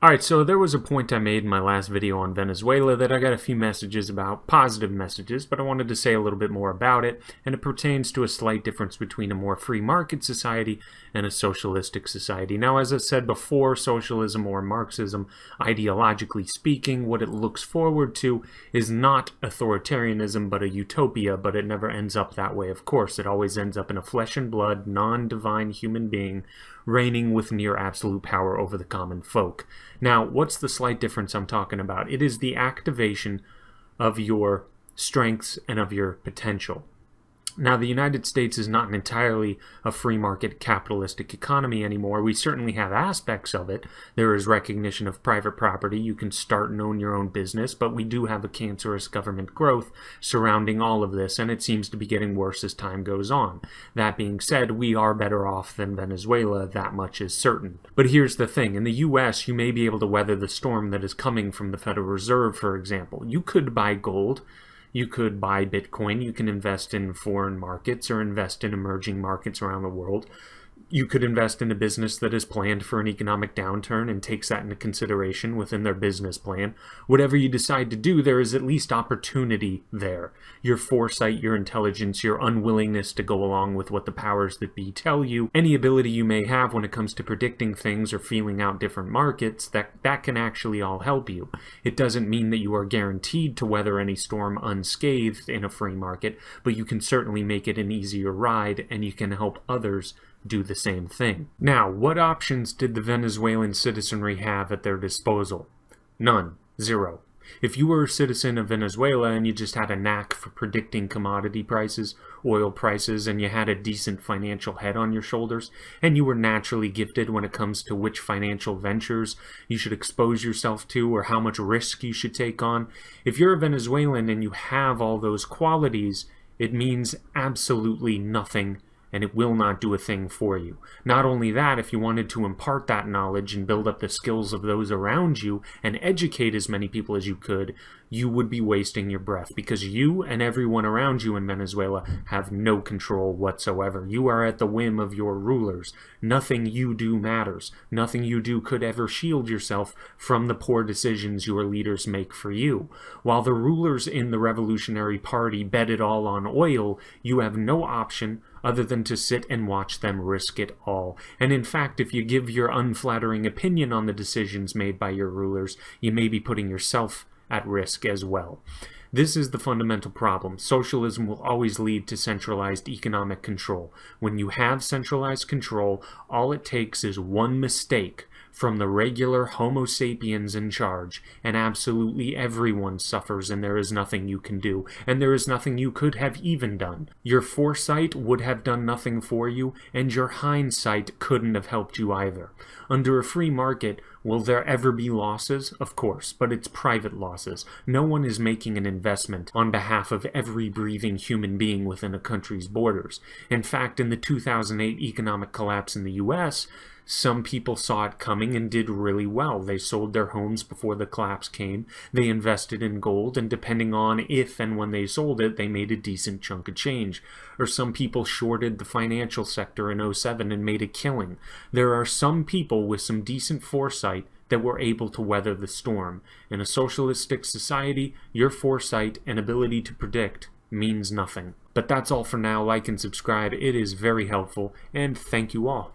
Alright, so there was a point I made in my last video on Venezuela that I got a few messages about, positive messages, but I wanted to say a little bit more about it, and it pertains to a slight difference between a more free market society and a socialistic society. Now, as I said before, socialism or Marxism, ideologically speaking, what it looks forward to is not authoritarianism but a utopia, but it never ends up that way, of course. It always ends up in a flesh and blood, non-divine human being reigning with near absolute power over the common folk. Now, what's the slight difference I'm talking about? It is the activation of your strengths and of your potential. Now, the United States is not entirely a free market capitalistic economy anymore. We certainly have aspects of it. There is recognition of private property. You can start and own your own business, but we do have a cancerous government growth surrounding all of this, and it seems to be getting worse as time goes on. That being said, we are better off than Venezuela, that much is certain. But here's the thing. In the US, you may be able to weather the storm that is coming from the Federal Reserve, for example. You could buy gold. You could buy Bitcoin, you can invest in foreign markets or invest in emerging markets around the world. You could invest in a business that is planned for an economic downturn and takes that into consideration within their business plan. Whatever you decide to do, there is at least opportunity there. Your foresight, your intelligence, your unwillingness to go along with what the powers that be tell you, any ability you may have when it comes to predicting things or feeling out different markets, that can actually all help you. It doesn't mean that you are guaranteed to weather any storm unscathed in a free market, but you can certainly make it an easier ride and you can help others do the same thing. Now, what options did the Venezuelan citizenry have at their disposal? None. Zero. If you were a citizen of Venezuela and you just had a knack for predicting commodity prices, oil prices, and you had a decent financial head on your shoulders, and you were naturally gifted when it comes to which financial ventures you should expose yourself to or how much risk you should take on, if you're a Venezuelan and you have all those qualities, it means absolutely nothing, and it will not do a thing for you. Not only that, if you wanted to impart that knowledge and build up the skills of those around you and educate as many people as you could, you would be wasting your breath because you and everyone around you in Venezuela have no control whatsoever. You are at the whim of your rulers. Nothing you do matters. Nothing you do could ever shield yourself from the poor decisions your leaders make for you. While the rulers in the Revolutionary Party bet it all on oil, you have no option other than to sit and watch them risk it all. And in fact, if you give your unflattering opinion on the decisions made by your rulers, you may be putting yourself at risk as well. This is the fundamental problem. Socialism will always lead to centralized economic control. When you have centralized control, all it takes is one mistake from the regular Homo sapiens in charge, and absolutely everyone suffers, and there is nothing you can do, and there is nothing you could have even done. Your foresight would have done nothing for you, and your hindsight couldn't have helped you either. Under a free market, will there ever be losses? Of course, but it's private losses. No one is making an investment on behalf of every breathing human being within a country's borders. In fact, in the 2008 economic collapse in the US, some people saw it coming and did really well. They sold their homes before the collapse came, they invested in gold, and depending on if and when they sold it, they made a decent chunk of change. Or some people shorted the financial sector in '07 and made a killing. There are some people with some decent foresight that were able to weather the storm. In a socialistic society, your foresight and ability to predict means nothing. But that's all for now. Like and subscribe. It is very helpful, and thank you all.